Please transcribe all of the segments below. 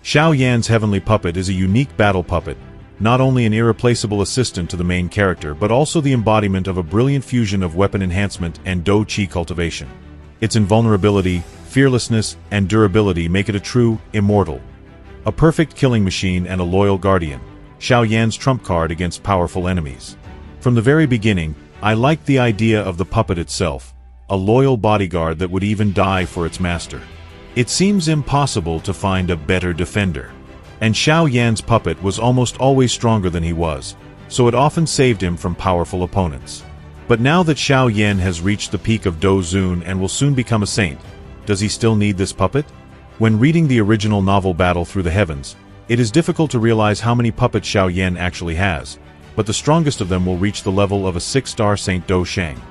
Xiao Yan's heavenly puppet is a unique battle puppet, not only an irreplaceable assistant to the main character but also the embodiment of a brilliant fusion of weapon enhancement and Dou Qi cultivation. Its invulnerability, fearlessness, and durability make it a true immortal. A perfect killing machine and a loyal guardian, Xiao Yan's trump card against powerful enemies. From the very beginning, I liked the idea of the puppet itself, a loyal bodyguard that would even die for its master. It seems impossible to find a better defender. And Xiao Yan's puppet was almost always stronger than he was, so it often saved him from powerful opponents. But now that Xiao Yan has reached the peak of Dou Zun and will soon become a saint, does he still need this puppet? When reading the original novel Battle Through the Heavens, it is difficult to realize how many puppets Xiao Yan actually has, but the strongest of them will reach the level of a 6-star Saint Dou Sheng.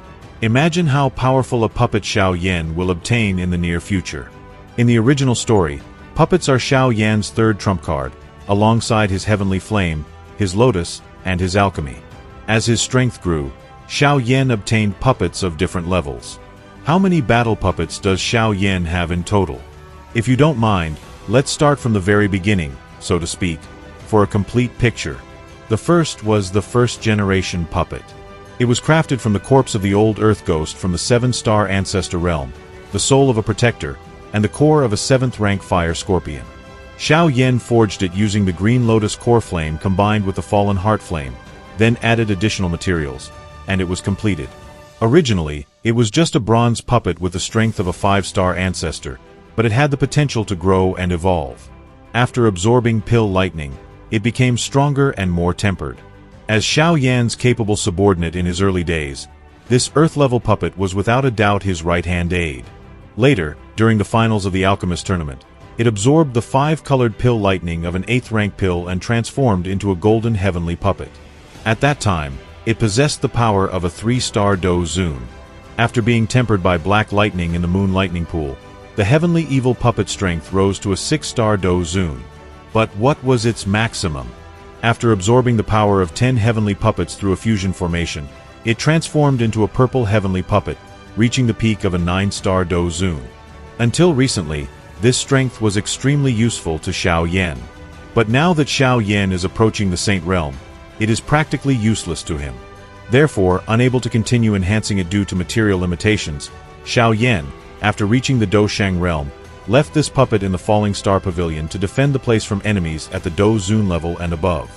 Imagine how powerful a puppet Xiao Yan will obtain in the near future. In the original story, puppets are Xiao Yan's third trump card, alongside his heavenly flame, his lotus, and his alchemy. As his strength grew, Xiao Yan obtained puppets of different levels. How many battle puppets does Xiao Yan have in total? If you don't mind, let's start from the very beginning, so to speak, for a complete picture. The first was the first-generation puppet. It was crafted from the corpse of the old Earth Ghost from the 7-star Ancestor realm, the soul of a protector, and the core of a 7th-rank fire scorpion. Xiao Yan forged it using the green lotus core flame combined with the fallen heart flame, then added additional materials, and it was completed. Originally, it was just a bronze puppet with the strength of a 5-star ancestor, but it had the potential to grow and evolve. After absorbing pill lightning, it became stronger and more tempered. As Xiao Yan's capable subordinate in his early days, this Earth-level puppet was without a doubt his right-hand aide. Later, during the finals of the Alchemist tournament, it absorbed the 5-colored pill lightning of an 8th-rank pill and transformed into a golden heavenly puppet. At that time, it possessed the power of a 3-star Dou Zun. After being tempered by black lightning in the moon lightning pool, the heavenly evil puppet strength rose to a 6-star Dou Zun. But what was its maximum? After absorbing the power of 10 heavenly puppets through a fusion formation, it transformed into a purple heavenly puppet, reaching the peak of a 9-star Dou Zun. Until recently, this strength was extremely useful to Xiao Yan. But now that Xiao Yan is approaching the Saint Realm, it is practically useless to him. Therefore, unable to continue enhancing it due to material limitations, Xiao Yan, after reaching the Dou Sheng realm, left this puppet in the Falling Star Pavilion to defend the place from enemies at the Dou Zun level and above.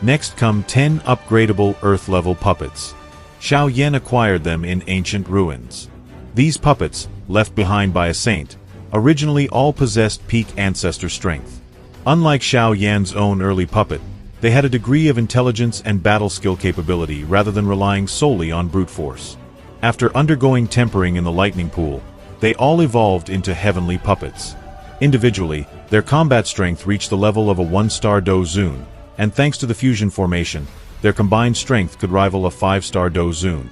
Next come 10 upgradable Earth-level puppets. Xiao Yan acquired them in ancient ruins. These puppets, left behind by a saint, originally all possessed peak ancestor strength. Unlike Xiao Yan's own early puppet, they had a degree of intelligence and battle skill capability rather than relying solely on brute force. After undergoing tempering in the lightning pool, they all evolved into heavenly puppets. Individually, their combat strength reached the level of a 1-star Dou Zun, and thanks to the fusion formation, their combined strength could rival a 5-star Dou Zun.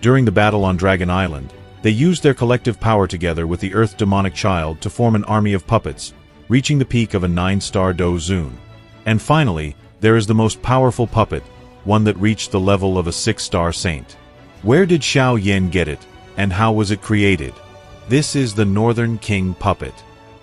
During the battle on Dragon Island, they used their collective power together with the Earth Demonic Child to form an army of puppets, reaching the peak of a 9-star Dou Zun. And finally, there is the most powerful puppet, one that reached the level of a 6-star saint. Where did Xiao Yan get it, and how was it created? This is the Northern King puppet.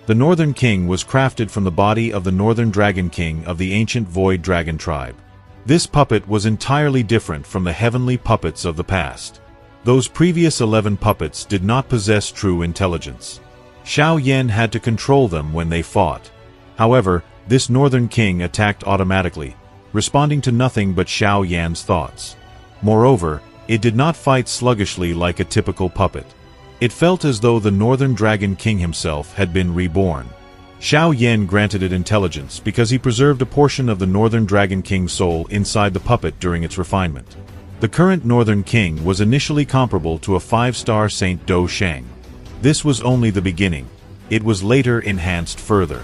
The Northern King was crafted from the body of the Northern Dragon King of the ancient Void Dragon tribe. This puppet was entirely different from the heavenly puppets of the past. Those previous 11 puppets did not possess true intelligence. Xiao Yan had to control them when they fought. However, this Northern King attacked automatically, responding to nothing but Xiao Yan's thoughts. Moreover, it did not fight sluggishly like a typical puppet. It felt as though the Northern Dragon King himself had been reborn. Xiao Yan granted it intelligence because he preserved a portion of the Northern Dragon King's soul inside the puppet during its refinement. The current Northern King was initially comparable to a 5-star Saint Dou Sheng. This was only the beginning. It was later enhanced further.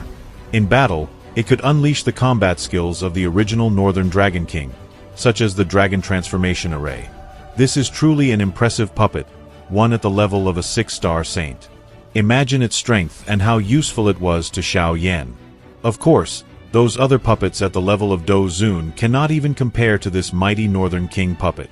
In battle, it could unleash the combat skills of the original Northern Dragon King, such as the Dragon Transformation Array. This is truly an impressive puppet, one at the level of a 6-star saint. Imagine its strength and how useful it was to Xiao Yan. Of course, those other puppets at the level of Dou Zun cannot even compare to this mighty Northern King puppet.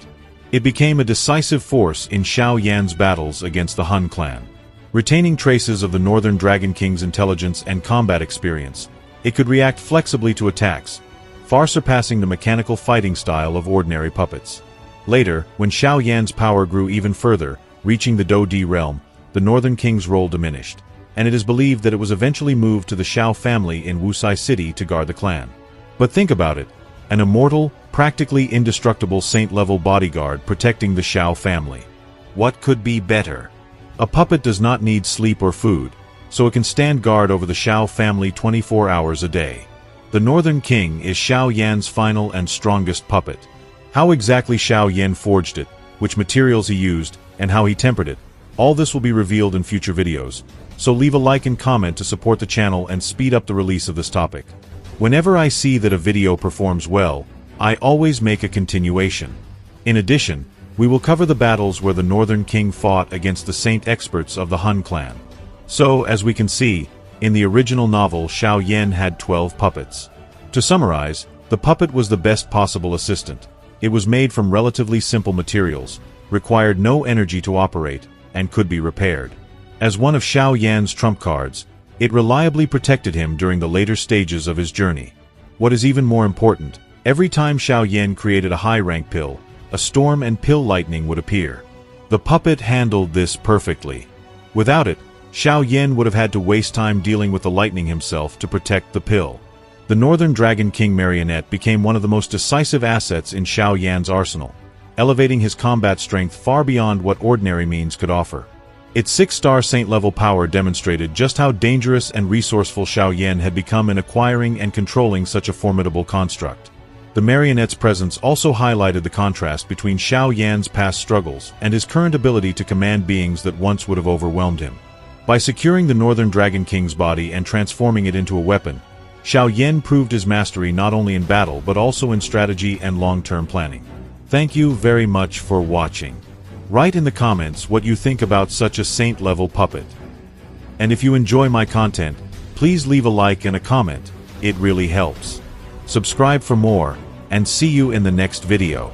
It became a decisive force in Xiao Yan's battles against the Han clan. Retaining traces of the Northern Dragon King's intelligence and combat experience, It could react flexibly to attacks, far surpassing the mechanical fighting style of ordinary puppets. Later, when Xiao Yan's power grew even further, reaching the Dou Di realm, the Northern King's role diminished, and it is believed that it was eventually moved to the Xiao family in Wusai City to guard the clan. But think about it, an immortal, practically indestructible saint-level bodyguard protecting the Xiao family. What could be better? A puppet does not need sleep or food, so it can stand guard over the Xiao family 24 hours a day. The Northern King is Xiao Yan's final and strongest puppet. How exactly Xiao Yan forged it, which materials he used, and how he tempered it, all this will be revealed in future videos, so leave a like and comment to support the channel and speed up the release of this topic. Whenever I see that a video performs well, I always make a continuation. In addition, we will cover the battles where the Northern King fought against the saint experts of the Han clan. So, as we can see, in the original novel Xiao Yan had 12 puppets. To summarize, the puppet was the best possible assistant. It was made from relatively simple materials, required no energy to operate, and could be repaired. As one of Xiao Yan's trump cards, it reliably protected him during the later stages of his journey. What is even more important, every time Xiao Yan created a high-rank pill, a storm and pill lightning would appear. The puppet handled this perfectly. Without it, Xiao Yan would have had to waste time dealing with the lightning himself to protect the pill. The Northern Dragon King marionette became one of the most decisive assets in Xiao Yan's arsenal, elevating his combat strength far beyond what ordinary means could offer. Its 6-star saint-level power demonstrated just how dangerous and resourceful Xiao Yan had become in acquiring and controlling such a formidable construct. The marionette's presence also highlighted the contrast between Xiao Yan's past struggles and his current ability to command beings that once would have overwhelmed him. By securing the Northern Dragon King's body and transforming it into a weapon, Xiao Yan proved his mastery not only in battle but also in strategy and long-term planning. Thank you very much for watching. Write in the comments what you think about such a saint-level puppet. And if you enjoy my content, please leave a like and a comment, it really helps. Subscribe for more, and see you in the next video.